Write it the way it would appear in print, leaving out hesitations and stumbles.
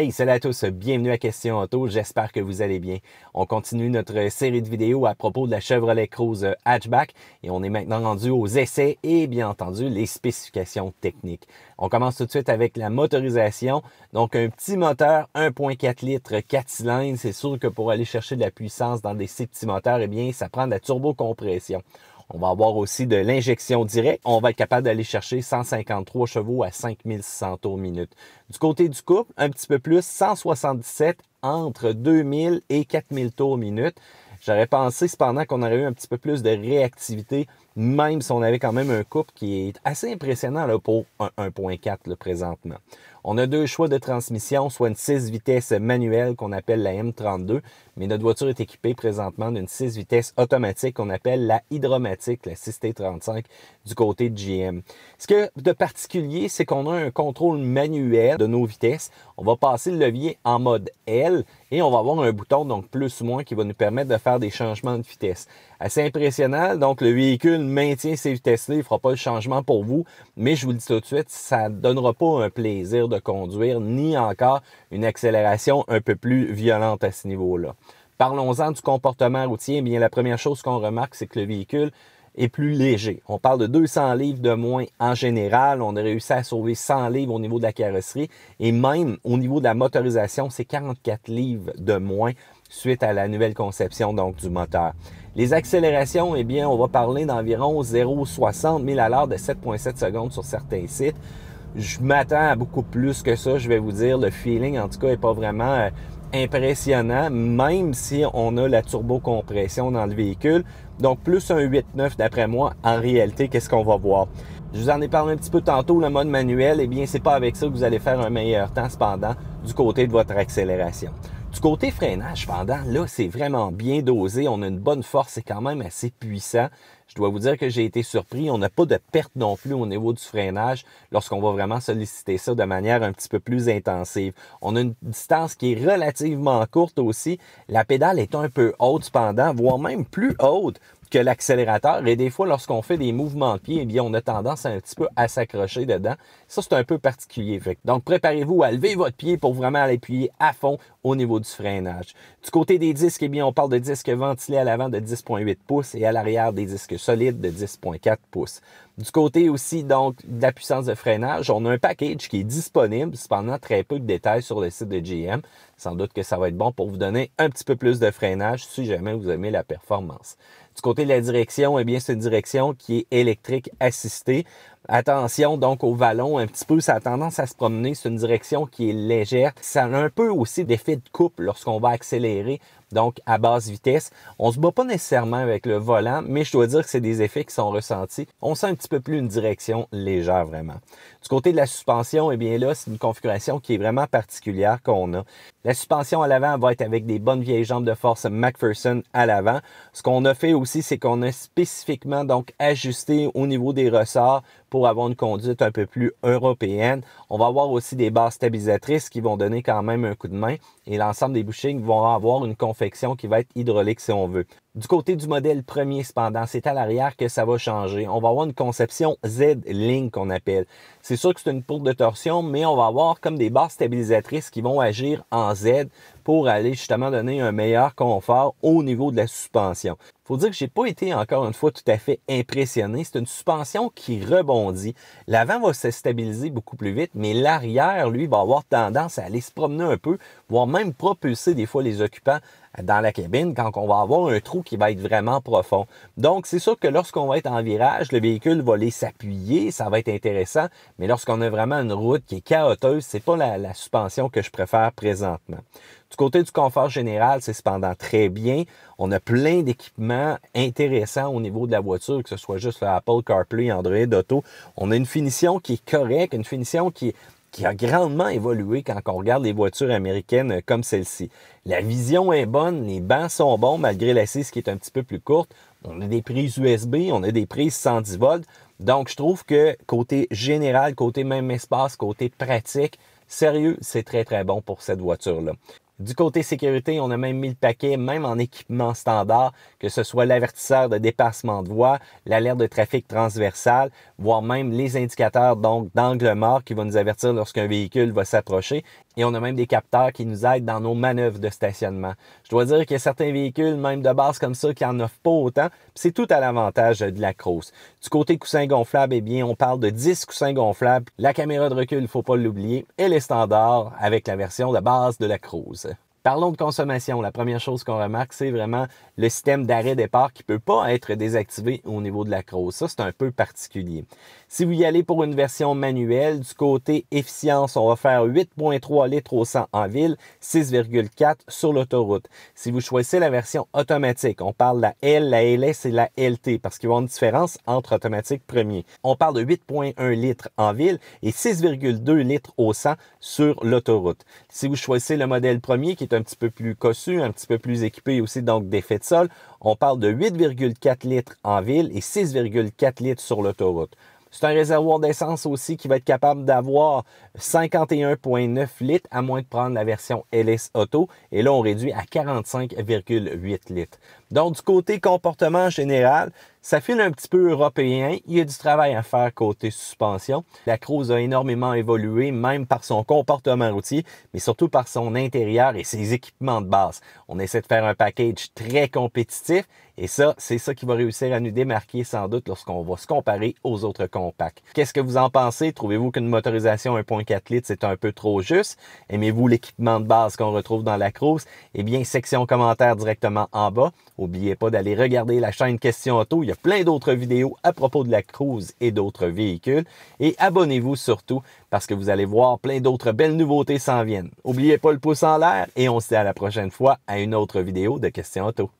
Hey, salut à tous, bienvenue à Question Auto, j'espère que vous allez bien. On continue notre série de vidéos à propos de la Chevrolet Cruze Hatchback et on est maintenant rendu aux essais et bien entendu les spécifications techniques. On commence tout de suite avec la motorisation. Donc un petit moteur 1.4 litres 4 cylindres, c'est sûr que pour aller chercher de la puissance dans ces petits moteurs, eh bien ça prend de la turbocompression. On va avoir aussi de l'injection directe. On va être capable d'aller chercher 153 chevaux à 5600 tours minute. Du côté du couple, un petit peu plus, 177 entre 2000 et 4000 tours minute. J'aurais pensé cependant qu'on aurait eu un petit peu plus de réactivité, même si on avait quand même un couple qui est assez impressionnant là, pour un 1.4 présentement. On a deux choix de transmission, soit une 6 vitesses manuelle qu'on appelle la M32, mais notre voiture est équipée présentement d'une 6 vitesses automatique qu'on appelle la Hydromatic, la 6T35 du côté de GM. Ce que de particulier, c'est qu'on a un contrôle manuel de nos vitesses. On va passer le levier en mode L et on va avoir un bouton, donc plus ou moins, qui va nous permettre de faire des changements de vitesse. Assez impressionnant, donc le véhicule maintient ces vitesses-là, il ne fera pas le changement pour vous, mais je vous le dis tout de suite, ça ne donnera pas un plaisir de conduire, ni encore une accélération un peu plus violente à ce niveau-là. Parlons-en du comportement routier. Eh bien, la première chose qu'on remarque, c'est que le véhicule est plus léger. On parle de 200 livres de moins en général. On a réussi à sauver 100 livres au niveau de la carrosserie et même au niveau de la motorisation, c'est 44 livres de moins suite à la nouvelle conception donc du moteur. Les accélérations, eh bien, on va parler d'environ 0,60 000 à l'heure de 7,7 secondes sur certains sites. Je m'attends à beaucoup plus que ça, je vais vous dire. Le feeling, en tout cas, n'est pas vraiment impressionnant, même si on a la turbocompression dans le véhicule. Donc, plus un 8.9 d'après moi, en réalité, qu'est-ce qu'on va voir? Je vous en ai parlé un petit peu tantôt, le mode manuel, eh bien, c'est pas avec ça que vous allez faire un meilleur temps, cependant, du côté de votre accélération. Du côté freinage, cependant, là, c'est vraiment bien dosé. On a une bonne force, c'est quand même assez puissant. Je dois vous dire que j'ai été surpris. On n'a pas de perte non plus au niveau du freinage lorsqu'on va vraiment solliciter ça de manière un petit peu plus intensive. On a une distance qui est relativement courte aussi. La pédale est un peu haute cependant, voire même plus haute que l'accélérateur. Et des fois, lorsqu'on fait des mouvements de pied, eh bien, on a tendance un petit peu à s'accrocher dedans. Ça, c'est un peu particulier. Donc, préparez-vous à lever votre pied pour vraiment l'appuyer à fond au niveau du freinage. Du côté des disques, eh bien, on parle de disques ventilés à l'avant de 10,8 pouces et à l'arrière des disques solides de 10,4 pouces. Du côté aussi, donc, de la puissance de freinage, on a un package qui est disponible, cependant très peu de détails sur le site de GM. Sans doute que ça va être bon pour vous donner un petit peu plus de freinage si jamais vous aimez la performance. Du côté de la direction, eh bien, c'est une direction qui est électrique assistée. Attention donc au vallon, un petit peu, ça a tendance à se promener. C'est une direction qui est légère. Ça a un peu aussi d'effet de coupe lorsqu'on va accélérer, donc à basse vitesse. On se bat pas nécessairement avec le volant, mais je dois dire que c'est des effets qui sont ressentis. On sent un petit peu plus une direction légère vraiment. Du côté de la suspension, eh bien là, c'est une configuration qui est vraiment particulière qu'on a. La suspension à l'avant va être avec des bonnes vieilles jambes de force McPherson à l'avant. Ce qu'on a fait aussi, c'est qu'on a spécifiquement donc ajusté au niveau des ressorts pour avoir une conduite un peu plus européenne. On va avoir aussi des barres stabilisatrices qui vont donner quand même un coup de main et l'ensemble des bushings vont avoir une confection qui va être hydraulique si on veut. Du côté du modèle premier, cependant, c'est à l'arrière que ça va changer. On va avoir une conception Z-Link qu'on appelle. C'est sûr que c'est une poutre de torsion, mais on va avoir comme des barres stabilisatrices qui vont agir en Z pour aller justement donner un meilleur confort au niveau de la suspension. Faut dire que j'ai pas été encore une fois tout à fait impressionné. C'est une suspension qui rebondit. L'avant va se stabiliser beaucoup plus vite, mais l'arrière, lui, va avoir tendance à aller se promener un peu, voire même propulser des fois les occupants dans la cabine quand on va avoir un trou qui va être vraiment profond. Donc, c'est sûr que lorsqu'on va être en virage, le véhicule va aller s'appuyer, ça va être intéressant, mais lorsqu'on a vraiment une route qui est chaoteuse, c'est pas la suspension que je préfère présentement. Du côté du confort général, c'est cependant très bien. On a plein d'équipements intéressants au niveau de la voiture, que ce soit juste le Apple CarPlay, Android Auto. On a une finition qui est correcte, une finition qui a grandement évolué quand on regarde les voitures américaines comme celle-ci. La vision est bonne, les bancs sont bons malgré l'assise qui est un petit peu plus courte. On a des prises USB, on a des prises 110 volts. Donc, je trouve que côté général, côté même espace, côté pratique, sérieux, c'est très, très bon pour cette voiture-là. Du côté sécurité, on a même mis le paquet, même en équipement standard, que ce soit l'avertisseur de dépassement de voie, l'alerte de trafic transversal, voire même les indicateurs donc d'angle mort qui vont nous avertir lorsqu'un véhicule va s'approcher. Et on a même des capteurs qui nous aident dans nos manœuvres de stationnement. Je dois dire qu'il y a certains véhicules, même de base comme ça, qui n'en offrent pas autant. C'est tout à l'avantage de la Cruise. Du côté coussin gonflable, eh bien, on parle de 10 coussins gonflables. La caméra de recul, il ne faut pas l'oublier. Et les standards avec la version de base de la Cruise. Parlons de consommation. La première chose qu'on remarque, c'est vraiment le système d'arrêt-départ qui ne peut pas être désactivé au niveau de la Cruise. Ça, c'est un peu particulier. Si vous y allez pour une version manuelle, du côté efficience, on va faire 8,3 litres au 100 en ville, 6,4 sur l'autoroute. Si vous choisissez la version automatique, on parle de la L, la LS et la LT parce qu'il y a une différence entre automatique premier. On parle de 8,1 litres en ville et 6,2 litres au 100 sur l'autoroute. Si vous choisissez le modèle premier qui est un petit peu plus cossu, un petit peu plus équipé aussi donc d'effet de sol, on parle de 8,4 litres en ville et 6,4 litres sur l'autoroute. C'est un réservoir d'essence aussi qui va être capable d'avoir 51,9 litres à moins de prendre la version LS Auto. Et là, on réduit à 45,8 litres. Donc, du côté comportement général, ça file un petit peu européen. Il y a du travail à faire côté suspension. La Cruise a énormément évolué, même par son comportement routier, mais surtout par son intérieur et ses équipements de base. On essaie de faire un package très compétitif et ça, c'est ça qui va réussir à nous démarquer sans doute lorsqu'on va se comparer aux autres compacts. Qu'est-ce que vous en pensez? Trouvez-vous qu'une motorisation 1.4 litres, c'est un peu trop juste? Aimez-vous l'équipement de base qu'on retrouve dans la Cruise? Eh bien, section commentaires directement en bas. N'oubliez pas d'aller regarder la chaîne Question Auto. Il y a plein d'autres vidéos à propos de la Cruise et d'autres véhicules. Et abonnez-vous surtout parce que vous allez voir plein d'autres belles nouveautés s'en viennent. N'oubliez pas le pouce en l'air et on se dit à la prochaine fois à une autre vidéo de Question Auto.